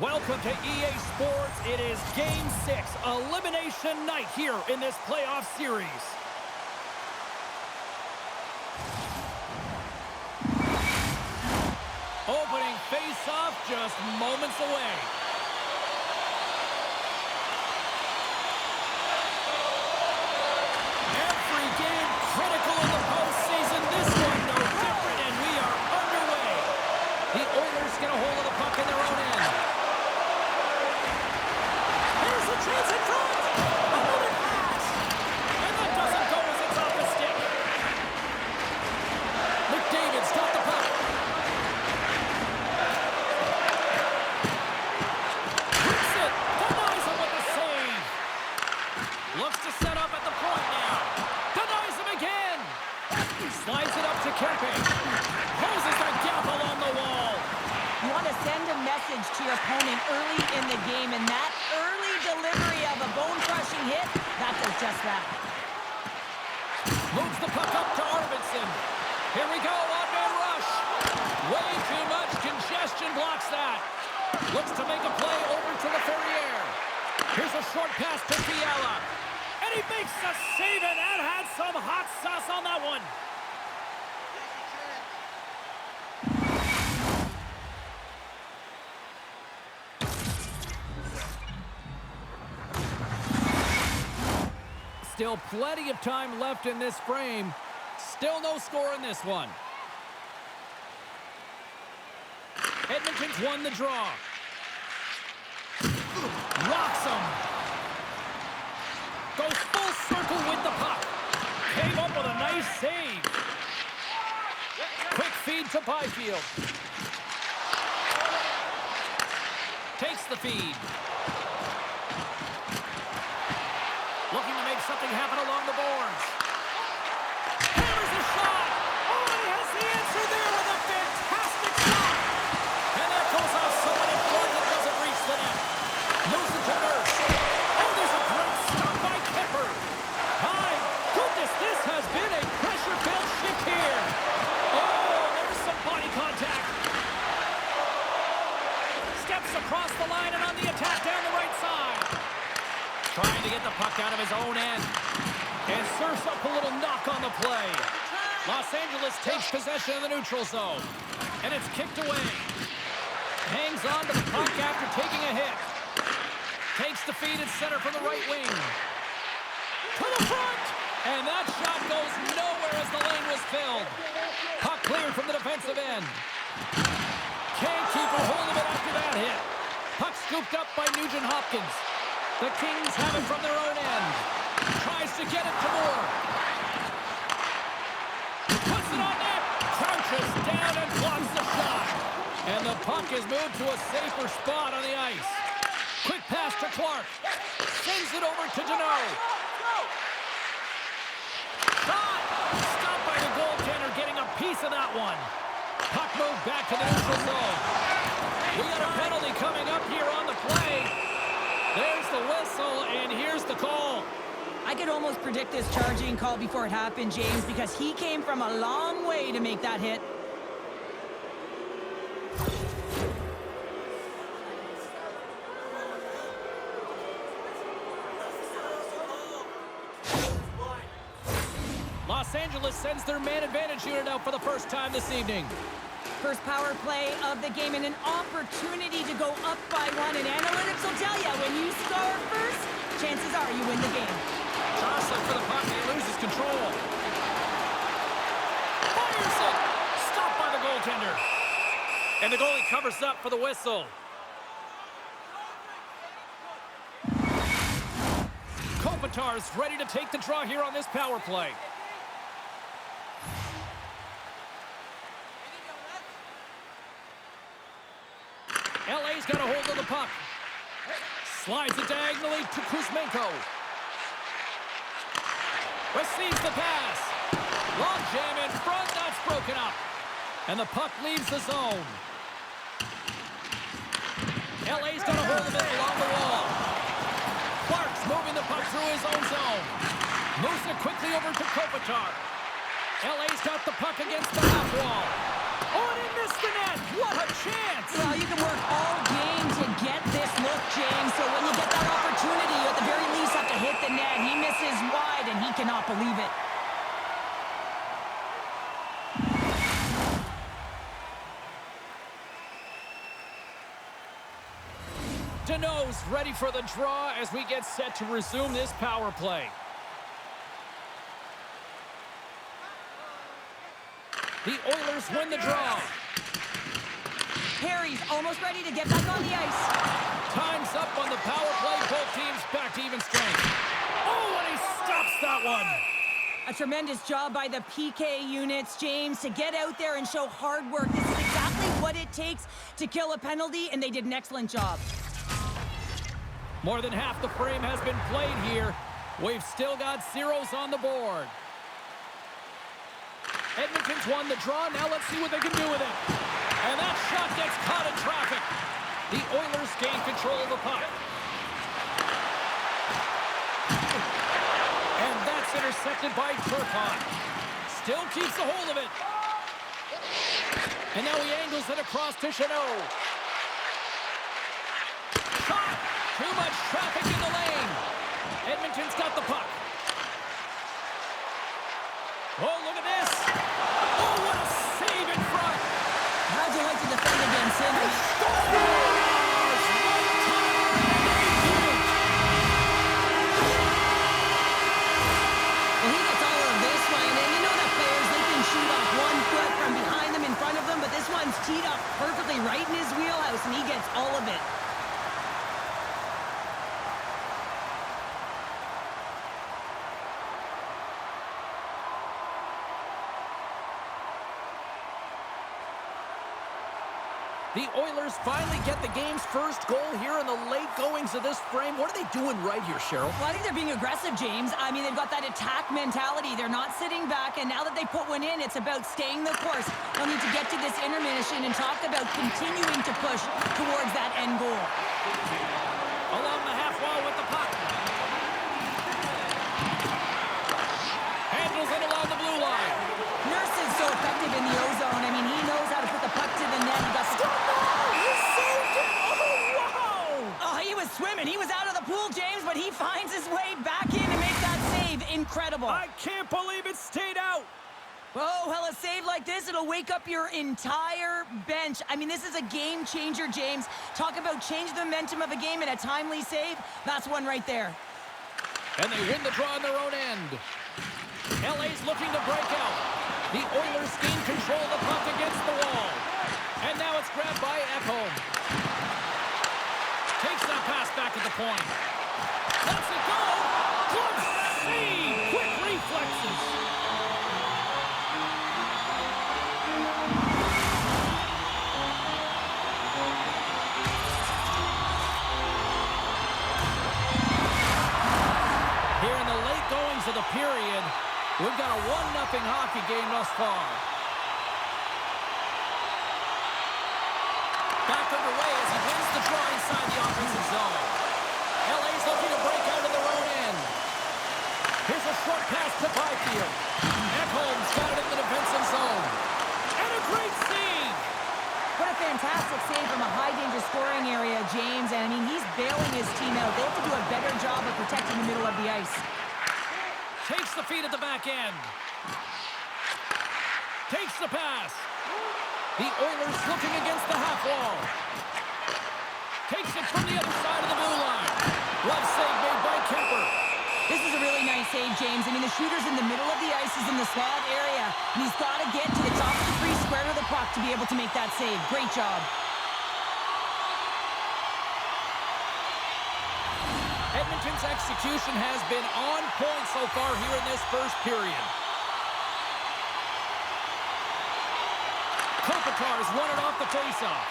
Welcome to EA Sports. It is Game 6, Elimination Night here in this playoff series. Opening face-off just moments away. Every game critical in the postseason. This one no different, and we are underway. The Oilers get a hold of the puck in their own end. There's a chance in front. Another pass. And that doesn't go as it's off the stick. McDavid's got the puck. Hits it. Denies him with the save. Looks to set up at the point now. Denies him again. Slides it up to Kempe. Closes the gap along the wall. You want to send a message to your opponent early in the game, and that early delivery of a bone-crushing hit, that does just that. Moves the puck up to Arvidsson. Here we go, odd-man rush. Way too much congestion blocks that. Looks to make a play over to the Ferrier. Here's a short pass to Fiala. And he makes a save, and that had some hot sauce on that one. Still plenty of time left in this frame. Still no score in this one. Edmonton's won the draw. Rocks him. Goes full circle with the puck. Came up with a nice save. Quick feed to Byfield. Takes the feed. Looking to make something happen along the boards. Hammers a shot. Oh, and he has the answer there with a fantastic shot. And that goes off someone in front that doesn't reach the net. Moves it to Nurse. Oh, there's a great stop by Kemper. My goodness, this has been a pressure-filled shift here. Oh, there's some body contact. Steps across the line and on the attack down the right side. Trying to get the puck out of his own end. And serves up a little knock on the play. Los Angeles takes possession of the neutral zone. And it's kicked away. Hangs on to the puck after taking a hit. Takes the feed at center from the right wing. To the front! And that shot goes nowhere as the lane was filled. Puck cleared from the defensive end. Can't keep a hold of it after that hit. Puck scooped up by Nugent-Hopkins. The Kings have it from their own end. Tries to get it to Moore. Puts it on net. Crouches down and blocks the shot. And the puck is moved to a safer spot on the ice. Quick pass to Clark. Sends it over to Deneau. Shot! Stopped by the goaltender, getting a piece of that one. Puck moved back to the neutral zone. We got a penalty coming up here on the play. There's the whistle, and here's the call. I could almost predict this charging call before it happened, James, because he came from a long way to make that hit. Los Angeles sends their man advantage unit out for the first time this evening. First power play of the game and an opportunity to go up by one. And analytics will tell you, when you score first, chances are you win the game. Jostling for the puck, and he loses control. Fires it! Stopped by the goaltender. And the goalie covers up for the whistle. Kopitar's ready to take the draw here on this power play. LA's got a hold of the puck. Slides it diagonally to Kuzmenko. Receives the pass. Long jam in front, that's broken up. And the puck leaves the zone. LA's got a hold of it along the wall. Clark's moving the puck through his own zone. Moves it quickly over to Kopitar. LA's got the puck against the half wall. Oh, and he missed the net. What a chance. Well, you can work all game to get this look, James. So when you get that opportunity, you at the very least have to hit the net. He misses wide, and he cannot believe it. Deneau's ready for the draw as we get set to resume this power play. The Oilers win the draw. Perry's almost ready to get back on the ice. Time's up on the power play. Both teams back to even strength. Oh, and he stops that one. A tremendous job by the PK units, James, to get out there and show hard work. This is exactly what it takes to kill a penalty, and they did an excellent job. More than half the frame has been played here. We've still got zeros on the board. Edmonton's won the draw. Now let's see what they can do with it. And that shot gets caught in traffic. The Oilers gain control of the puck. And that's intercepted by Turcotte. Still keeps a hold of it. And now he angles it across to Deneau. Shot! Too much traffic in the lane. Edmonton's got the puck. Oh, look at this. Oh, what a save in front. How'd you like to defend against him? Well, he gets all of this one. And you know that players, they can shoot off 1 foot from behind them in front of them, but this one's teed up perfectly right in his wheelhouse, and he gets all of it. The Oilers finally get the game's first goal here in the late goings of this frame. What are they doing right here, Cheryl? Well, I think they're being aggressive, James. I mean, they've got that attack mentality. They're not sitting back, and now that they put one in, it's about staying the course. They'll need to get to this intermission and talk about continuing to push towards that end goal. Along the half wall with the puck. Handles it along the blue line. Nurse is so effective in the O-zone. I mean, he knows how to put the puck to the net. He got He saved it! Oh, wow! Oh, he was swimming. He was out of the pool, James, but he finds his way back in to make that save. Incredible. I can't believe it stayed out. Oh, well, a save like this, it'll wake up your entire bench. I mean, this is a game changer, James. Talk about change the momentum of a game and a timely save. That's one right there. And they win the draw on their own end. LA's looking to break out. The Oilers gain control of the puck against the wall. And now it's grabbed by Ekholm. Takes that pass back at the point. Lets it go. Good save. Quick reflexes. Here in the late goings of the period, we've got a 1-0 hockey game thus far. Back underway as he wins the draw inside the offensive zone. LA's looking to break out of their own end. Here's a short pass to Byfield. Ekholm's got it in the defensive zone. And a great save! What a fantastic save from a high-danger scoring area, James. And, I mean, he's bailing his team out. They have to do a better job of protecting the middle of the ice. Takes the feed at the back end. Takes the pass. The Oilers looking against the half wall. Takes it from the other side of the blue line. Glove save made by Kemper. This is a really nice save, James. I mean, the shooter's in the middle of the ice. He's in the slot area. And he's got to get to the top of the free square of the puck to be able to make that save. Great job. Edmonton's execution has been on point so far here in this first period. Kopitar's won it off the faceoff.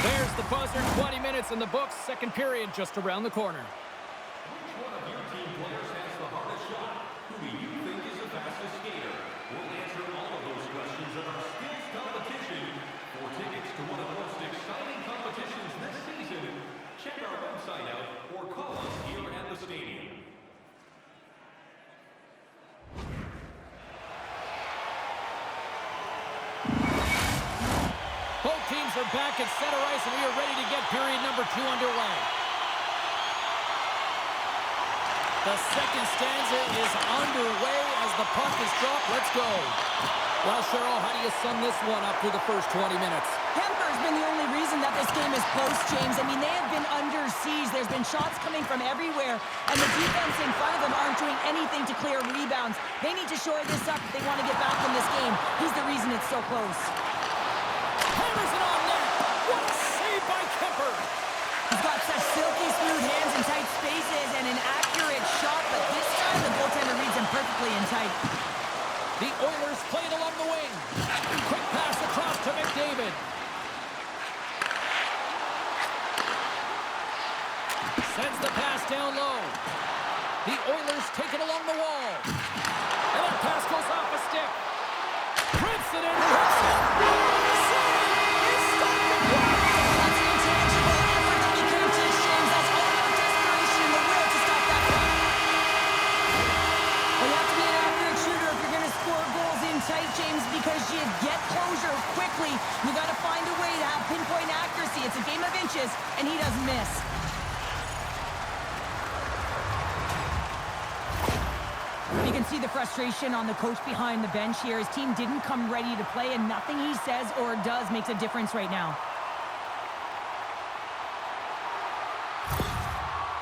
There's the buzzer. 20 minutes in the books. Second period just around the corner. Which one of your team players has the hardest shot? Who do you think is the fastest skater? We'll answer all of those questions in our skills competition. For tickets to one of the most exciting competitions this season, check our website out or call us here at the stadium. Oilers are back at center ice, and we are ready to get period number 2 underway. The second stanza is underway as the puck is dropped. Let's go. Well, Cheryl, how do you sum this one up through the first 20 minutes? Kemper's been the only reason that this game is close, James. I mean, they have been under siege. There's been shots coming from everywhere, and the defense in front of them aren't doing anything to clear rebounds. They need to shore this up if they want to get back in this game. He's the reason it's so close. Hammers it on net. What a save by Kemper. He's got such silky smooth hands in tight spaces and an accurate shot, but this time the goaltender reads him perfectly in tight. The Oilers played along the wing. Quick pass across to McDavid. Sends the pass down low. The Oilers take it along the wall. And that pass goes off a stick. Prints it in. Hits it. It's stopped the play. That's an intangible effort that we can't teach, James. That's all about desperation and the will to stop that play. Well, you have to be an accurate shooter if you're going to score goals in tight, James, because you get closure quickly. You got to find a way to have pinpoint accuracy. It's a game of inches, and he doesn't miss. You can see the frustration on the coach behind the bench here. His team didn't come ready to play, and nothing he says or does makes a difference right now.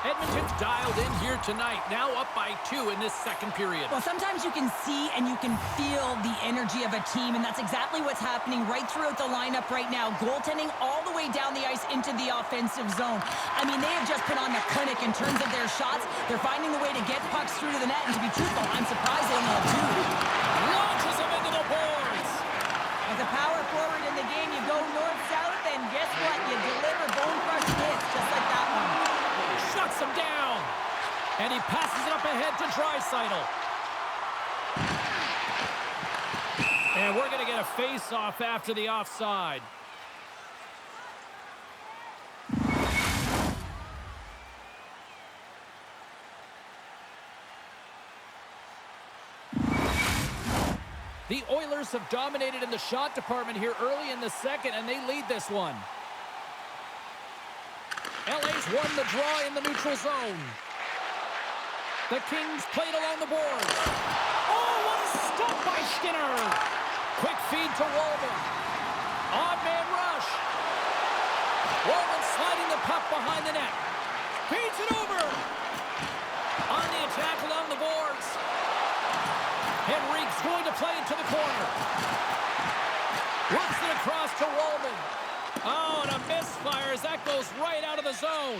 Edmonton's dialed in here tonight, now up by 2 in this second period. Well, sometimes you can see and you can feel the energy of a team, and that's exactly what's happening right throughout the lineup right now. Goaltending all the way down the ice into the offensive zone. I mean, they have just put on a clinic in terms of their shots. They're finding the way to get pucks through to the net, and to be truthful, I'm surprised they only have 2. Launches them into the boards. As a power forward in the game, you go north-south, and guess what? You deliver bone-crushing hits just like that one. Shuts him down. And he passes it up ahead to Draisaitl. And we're going to get a face-off after the offside. The Oilers have dominated in the shot department here early in the second, and they lead this one. LA's won the draw in the neutral zone. The Kings played along the boards. Oh, what a stop by Skinner. Quick feed to Walden. Odd man rush. Walden sliding the puck behind the net. Feeds it over. On the attack along the boards. Henrique's going to play it to the corner. Works it across to Walden. Oh, and a misfire as that goes right out of the zone.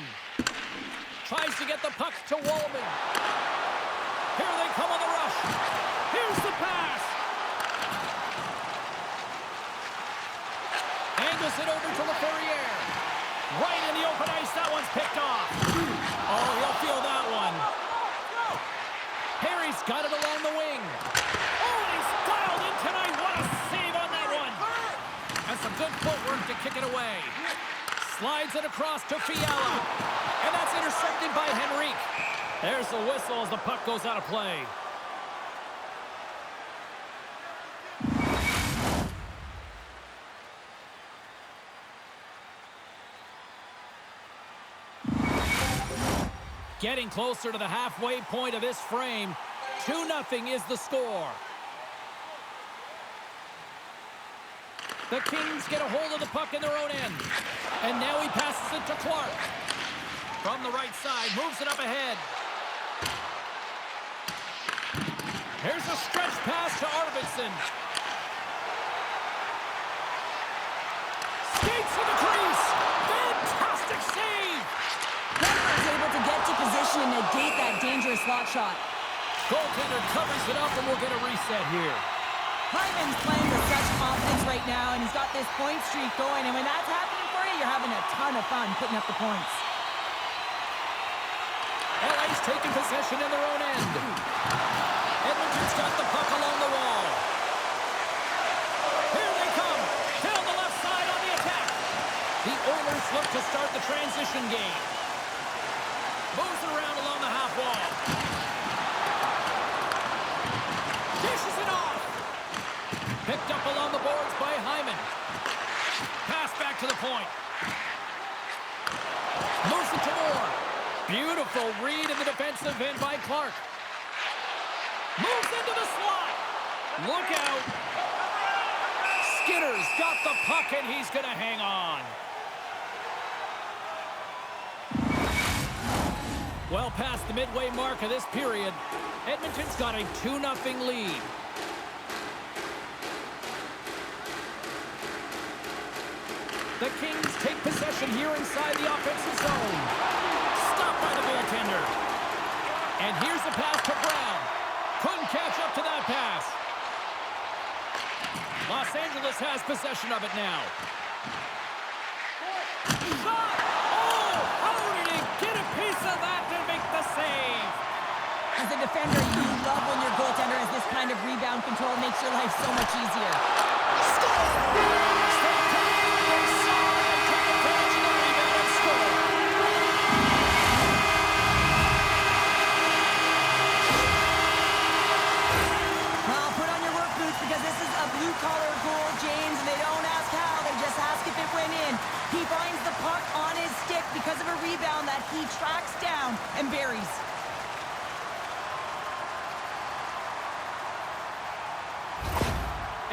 Tries to get the puck to Walden. Here they come on the rush. Here's the pass. Angles it over to LaFerriere. Right in the open ice. That one's picked off. Oh, he'll feel that one. Harry's got it along the wing. Oh, he's dialed in tonight. What a save on that one. And some good footwork to kick it away. Slides it across to Fiala. And that's intercepted by Henrique. There's the whistle as the puck goes out of play. Getting closer to the halfway point of this frame. 2-0 is the score. The Kings get a hold of the puck in their own end. And now he passes it to Clark. From the right side, moves it up ahead. Here's a stretch pass to Arvidsson. Skates to the crease. Fantastic save. Kemper is able to get to position and negate that dangerous slot shot. Goaltender covers it up, and we'll get a reset here. Hyman's playing with such confidence right now, and he's got this point streak going. And when that's happening for you, you're having a ton of fun putting up the points. LA's taking possession in their own end. Edmonton's got the puck along the wall. Here they come. Down the left side on the attack. The Oilers look to start the transition game. Moves it around along the half wall. Dishes it off. Picked up along the boards by Hyman. Pass back to the Careful read in the defensive end by Clark. Moves into the slot. Look out. Skinner's got the puck, and he's going to hang on. Well past the midway mark of this period, Edmonton's got a 2-0 lead. The Kings take possession here inside the offensive zone. Stopped by the goaltender. And here's the pass to Brown. Couldn't catch up to that pass. Los Angeles has possession of it now. Shot! Oh! How did he get a piece of that to make the save? As a defender, you love when your goaltender has this kind of rebound control. Makes your life so much easier. Blue-collar goal, James, and they don't ask how, they just ask if it went in. He finds the puck on his stick because of a rebound that he tracks down and buries.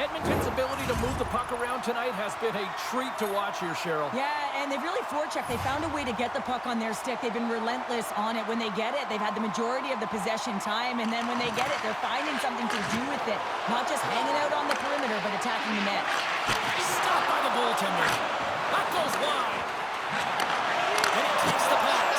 Edmonton's ability to move the puck around tonight has been a treat to watch here, Cheryl. Yeah, and they've really forechecked. They found a way to get the puck on their stick. They've been relentless on it. When they get it, they've had the majority of the possession time, and then when they get it, they're finding something to do with it. Not just hanging out on the perimeter, but attacking the net. Stopped by the goaltender. That goes wide. And he takes the pass.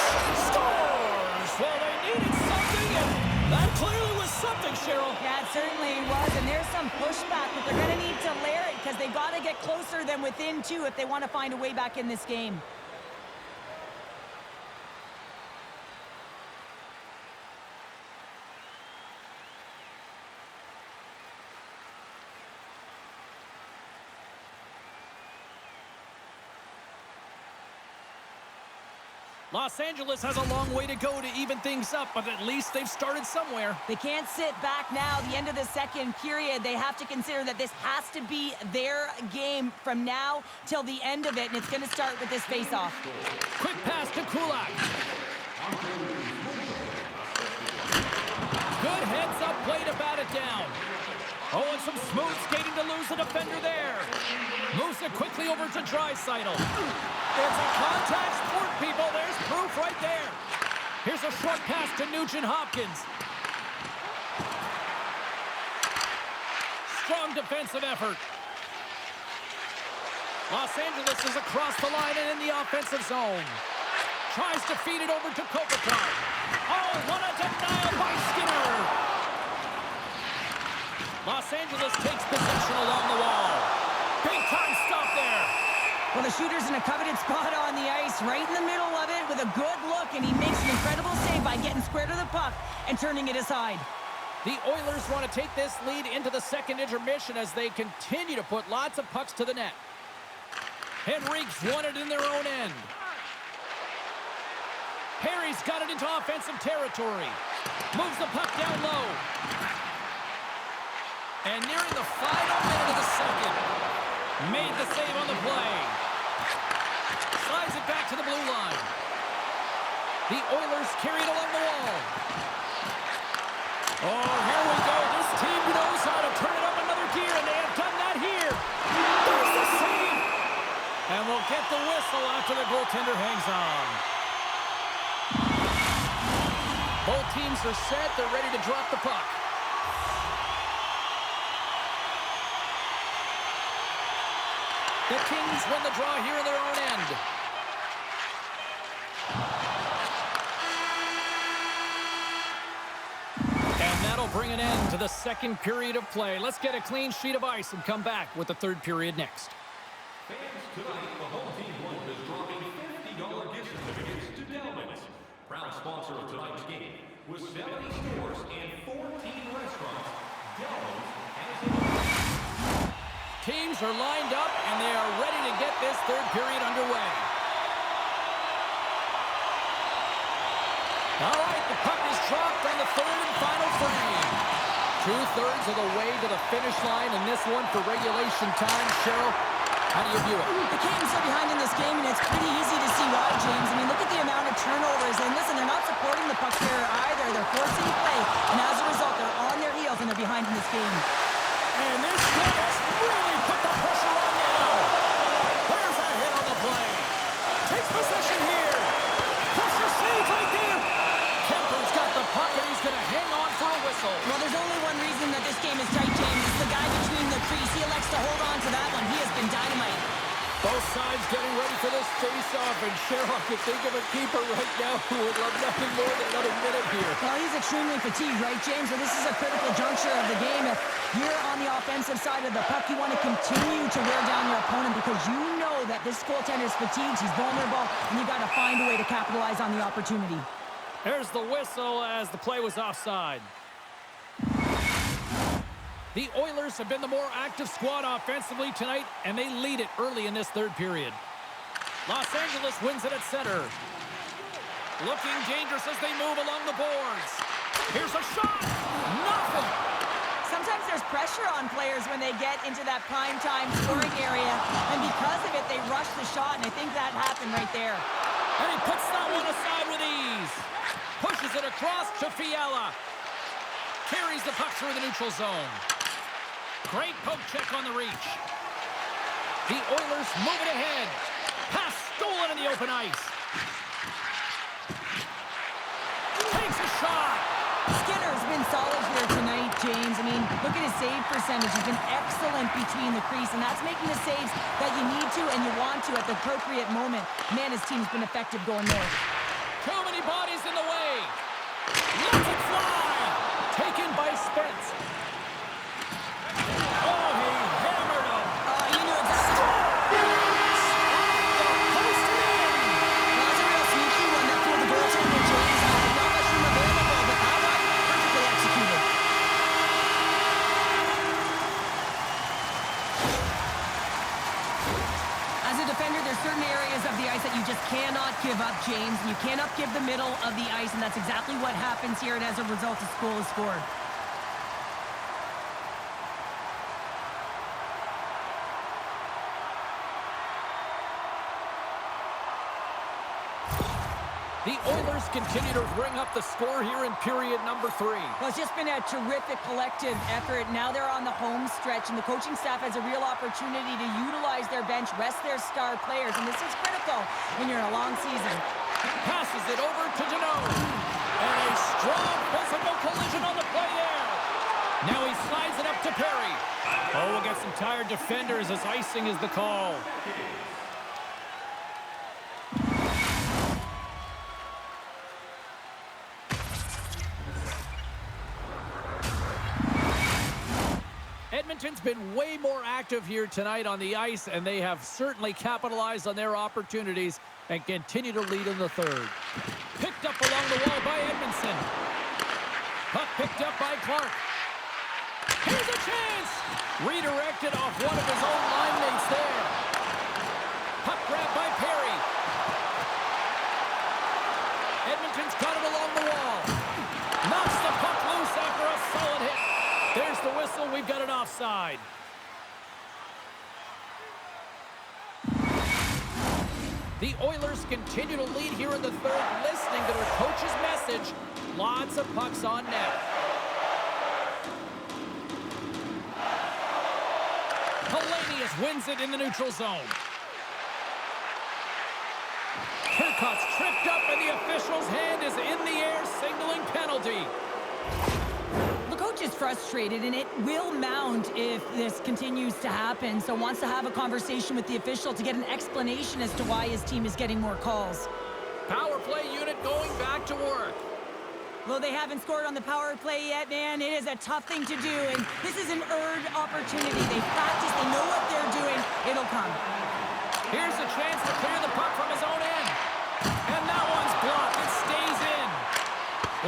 Scores! Well, they needed something, and that clearly was something, Cheryl. Yeah, it certainly was, and there's some pushback, but they're going to need to layer it because they've got to get closer than within two if they want to find a way back in this game. Los Angeles has a long way to go to even things up, but at least they've started somewhere. They can't sit back now. The end of the second period, they have to consider that this has to be their game from now till the end of it, and it's going to start with this face-off. Quick pass to Kulak. Good heads-up play to bat it down. Oh, and some smooth skating to lose the defender there. Moves it quickly over to Draisaitl. It's a contact sport, people. There's proof right there. Here's a short pass to Nugent-Hopkins. Strong defensive effort. Los Angeles is across the line and in the offensive zone. Tries to feed it over to Kopitar. Oh, what a denial by Skinner. Los Angeles takes possession along the wall. Big time stop there. Well, the shooter's in a coveted spot on the ice, right in the middle of it with a good look, and he makes an incredible save by getting square to the puck and turning it aside. The Oilers want to take this lead into the second intermission as they continue to put lots of pucks to the net. Henrique's won it in their own end. Perry's got it into offensive territory. Moves the puck down low. And nearing the final minute of the second. Made the save on the play. Slides it back to the blue line. The Oilers carry it along the wall. Oh, here we go. This team knows how to turn it up another gear, and they have done that here. There's the save. And we'll get the whistle after the goaltender hangs on. Both teams are set. They're ready to drop the puck. The Kings win the draw here in their own end. And that'll bring an end to the second period of play. Let's get a clean sheet of ice and come back with the third period next. Fans, tonight the home team is dropping $50 gift certificates to Delvin's. Proud sponsor of tonight's game. With 70 stores and 14 restaurants, Delvin's has a... Teams are lined up, and they are ready to get this third period underway. All right, the puck is dropped on the third and final frame. 2/3 of the way to the finish line in this one for regulation time, Cheryl. How do you view it? They came so behind in this game, and it's pretty easy to see why, James. I mean, look at the amount of turnovers. And listen, they're not supporting the puck carrier either. They're forcing play. And as a result, they're on their heels, and they're behind in this game. And this one has really put the pressure on now. There's a hit on the play. Takes possession here. Pressure saves right there. Kemper's got the puck, and he's going to hang on for a whistle. Well, there's only one reason that this game is tight, James. It's the guy between the crease. He elects to hold on to that one. He has been dynamite. Both sides getting ready for this face-off, and Sherlock could think of a keeper right now who would love nothing more than another minute here. Well, he's extremely fatigued, right, James? So this is a critical juncture of the game. If you're on the offensive side of the puck, you want to continue to wear down your opponent because you know that this goaltender's fatigued, he's vulnerable, and you've got to find a way to capitalize on the opportunity. There's the whistle as the play was offside. The Oilers have been the more active squad offensively tonight, and they lead it early in this third period. Los Angeles wins it at center. Looking dangerous as they move along the boards. Here's a shot. Nothing. Sometimes there's pressure on players when they get into that prime-time scoring area, and because of it, they rush the shot, and I think that happened right there. And he puts that one aside with ease. Pushes it across to Fiala. Carries the puck through the neutral zone. Great poke check on the reach. The Oilers move it ahead. Pass stolen in the open ice. Takes a shot. Skinner's been solid here tonight, James. I mean, look at his save percentage. He's been excellent between the crease, and that's making the saves that you need to and you want to at the appropriate moment. Man, his team's been effective going north. Too many bodies in the way. Lets it fly. Taken by Spence. Oh, he hammered him. You knew exactly. Post in. That was a real sneaky one that pulled the goaltender, James. Not much room available, but that one perfectly executed. As a defender, there's certain areas of the ice that you just cannot give up, James. You cannot give the middle of the ice, and that's exactly what happens here, and as a result, a goal is scored. The Oilers continue to bring up the score here in period number 3. Well, it's just been a terrific collective effort. Now they're on the home stretch, and the coaching staff has a real opportunity to utilize their bench, rest their star players, and this is critical when you're in a long season. Passes it over to Deneau. And a strong physical collision on the play there. Now he slides it up to Perry. Oh, we'll get some tired defenders as icing is the call. Edmonton's been way more active here tonight on the ice, and they have certainly capitalized on their opportunities and continue to lead in the third. Picked up along the wall by Edmondson. Puck picked up by Clark. Here's a chance! Redirected off one of his own line mates there. Puck grabbed by Perry. Edmonton's got it along the wall. Knocks the puck loose after a solid hit. There's the whistle. We've got an offside. The Oilers continue to lead here in the third, listening to their coach's message. Lots of pucks on net. Hellenius wins it in the neutral zone. Turcotte's tripped up, and the official's hand is in the air, signaling penalty. The coach is frustrated, and it will mount if this continues to happen, so wants to have a conversation with the official to get an explanation as to why his team is getting more calls. Power play unit going back to work. Well, they haven't scored on the power play yet, man. It is a tough thing to do, and this is an earned opportunity. They practice, they know what they're doing. It'll come. Here's a chance to clear the puck from his own end. And that one's blocked. It stays in.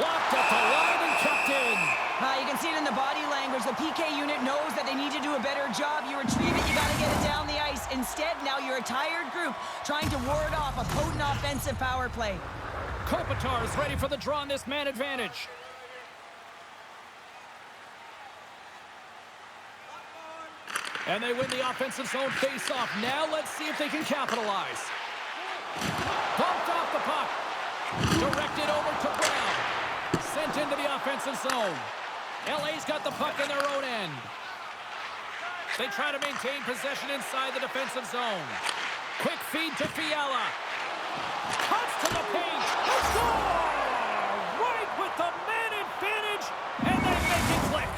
Blocked at the line and kept in. You can see it in the body language. The PK unit knows that they need to do a better job. You retrieve it, you got to get it down the ice. Instead, now you're a tired group trying to ward off a potent offensive power play. Kopitar is ready for the draw on this man advantage. And they win the offensive zone face-off. Now let's see if they can capitalize. Bumped off the puck. Directed over to Brown. Sent into the offensive zone. LA's got the puck in their own end. They try to maintain possession inside the defensive zone. Quick feed to Fiala. Cuts to the paint. Score! Right with the man advantage, and they make it click.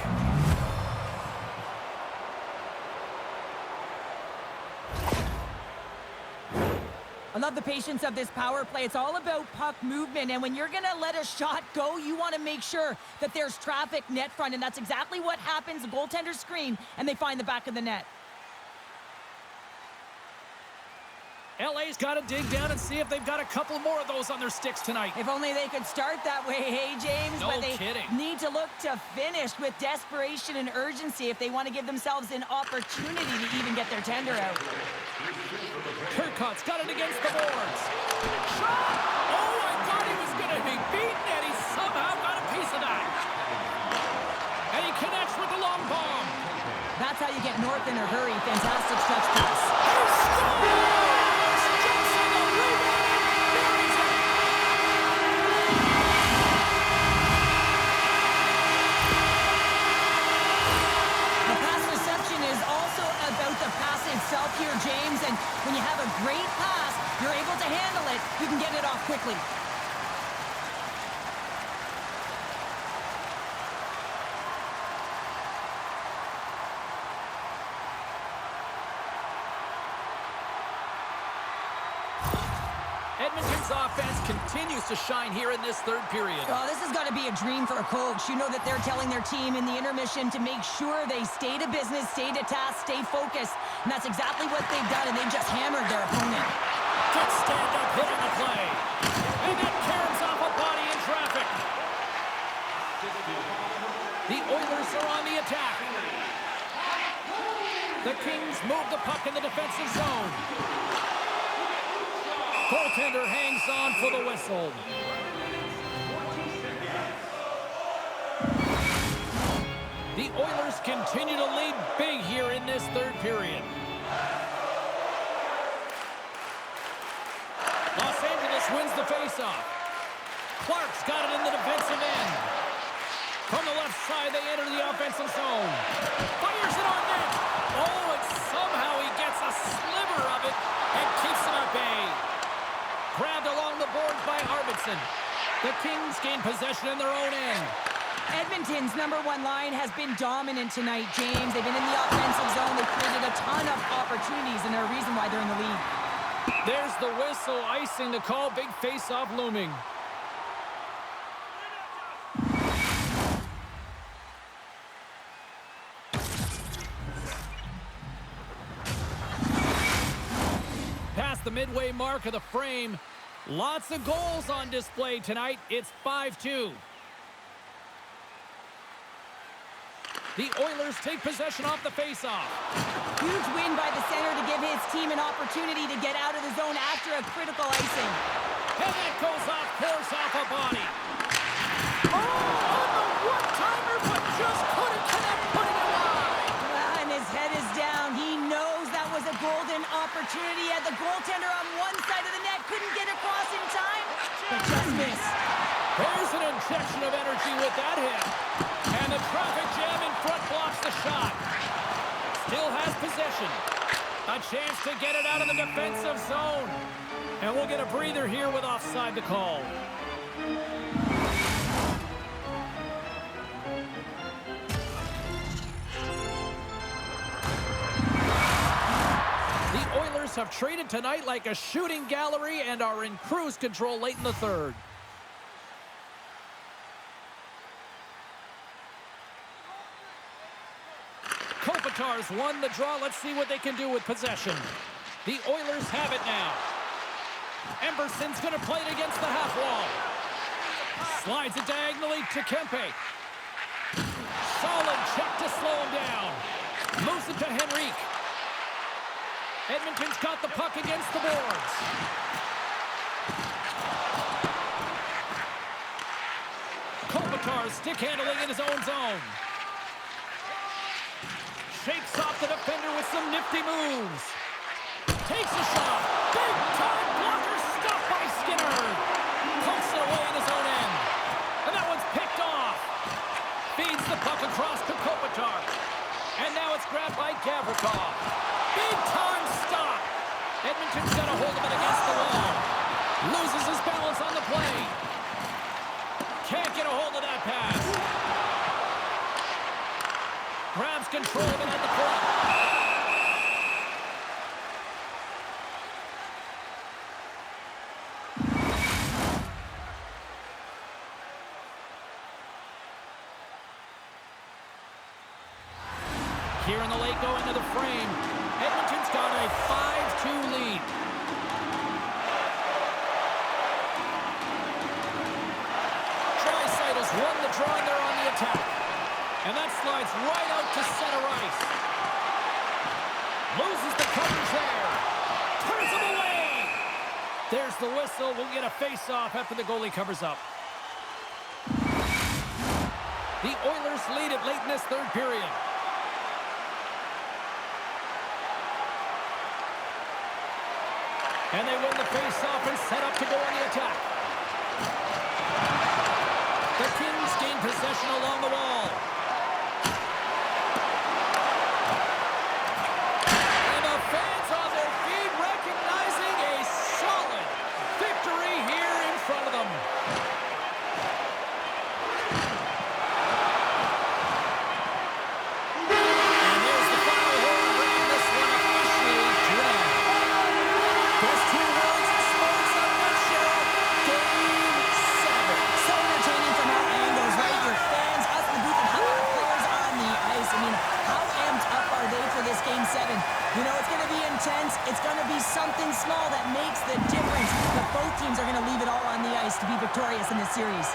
I love the patience of this power play. It's all about puck movement, and when you're going to let a shot go, you want to make sure that there's traffic net front, and that's exactly what happens. The goaltender screen, and they find the back of the net. LA's got to dig down and see if they've got a couple more of those on their sticks tonight. If only they could start that way, hey, James? No but they kidding. need to look to finish with desperation and urgency if they want to give themselves an opportunity to even get their tender out. Turcotte's got it against the boards. Shot! Oh, I thought he was going to be beaten, and he somehow got a piece of that. And he connects with the long bomb. That's how you get north in a hurry. Fantastic stretch pass. He scores! Johnson, the rebound, buries it. The pass reception is also about the pass itself here, James, and when you have a great pass, you're able to handle it, you can get it off quickly. Edmonton's offense continues to shine here in this third period. Oh, this has got to be a dream for a coach. You know that they're telling their team in the intermission to make sure they stay to business, stay to task, stay focused. And that's exactly what they've done, and they've just hammered their opponent. Good stand-up hit on the play. And that caroms off a body in traffic. The Oilers are on the attack. The Kings move the puck in the defensive zone. Goaltender hangs on for the whistle. The Oilers continue to lead big here in this third period. Los Angeles wins the faceoff. Clark's got it in the defensive end. From the left side, they enter the offensive zone. Fires it on net. Oh, and somehow he gets a sliver of it and keeps it at bay. Grabbed along the boards by Arvidsson. The Kings gain possession in their own end. Edmonton's #1 line has been dominant tonight, James. They've been in the offensive zone. They've created a ton of opportunities, and they're a reason why they're in the lead. There's the whistle, icing the call. Big face-off looming. Past the midway mark of the frame. Lots of goals on display tonight. It's 5-2. The Oilers take possession off the faceoff. Huge win by the center to give his team an opportunity to get out of the zone after a critical icing. And that goes off, pours off a body. Oh, on the one-timer, but just couldn't connect, putting it wide. And his head is down. He knows that was a golden opportunity. Had the goaltender on one side of the net, couldn't get across in time, but just missed. There's an injection of energy with that hit. And the traffic jam in front blocks the shot. Still has possession. A chance to get it out of the defensive zone. And we'll get a breather here with offside the call. The Oilers have traded tonight like a shooting gallery and are in cruise control late in the third. Kopitar's won the draw. Let's see what they can do with possession. The Oilers have it now. Emberson's going to play it against the half wall. Slides it diagonally to Kempe. Solid check to slow him down. Moves it to Henrique. Edmonton's got the puck against the boards. Kopitar stick handling in his own zone. Shakes off the defense. defender with some nifty moves. Takes a shot. Big time blocker stopped by Skinner. Pokes it away in his own end. And that one's picked off. Feeds the puck across to Kopitar. And now it's grabbed by Gavrikov. Big time stop. Edmonton's got a hold of it against the wall. Loses his balance on the play. Can't get a hold of that pass. Grabs control of it at the point. Here in the late going to the frame. Edmonton's got a 5-2 lead. Draisaitl won the draw there on the attack. And that slides right out to center ice. Loses the coverage there. Turns him away. There's the whistle. We'll get a face-off after the goalie covers up. The Oilers lead it late in this third period. And they win the face-off and set up to go on the attack. The Kings gain possession along the wall. And the fans on their feet recognizing a solid victory here in front of them. And there's the final horn, bringing this one officially to an end. Those 2 words in sports in a nutshell. Game 7. So entertaining from all angles, right? Your fans, us in the booth, and how about the players on the ice? I mean, how amped up are they for this Game 7? You know, it's going to be intense. It's going to be something small that makes the difference. But both teams are going to leave it all on the ice to be victorious in this series.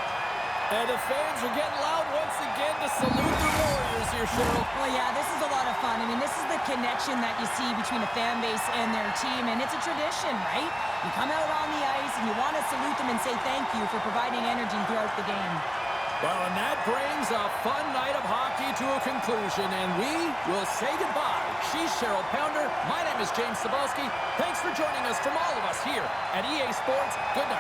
And the fans are getting loud once again to salute the Warriors here, Cheryl. Well, yeah, this is a lot of fun. I mean, this is the connection that you see between a fan base and their team, and it's a tradition, right? You come out on the ice, and you want to salute them and say thank you for providing energy throughout the game. Well, and that brings a fun night of hockey to a conclusion, and we will say goodbye. She's Cheryl Pounder. My name is James Cebulski. Thanks for joining us from all of us here at EA Sports. Good night.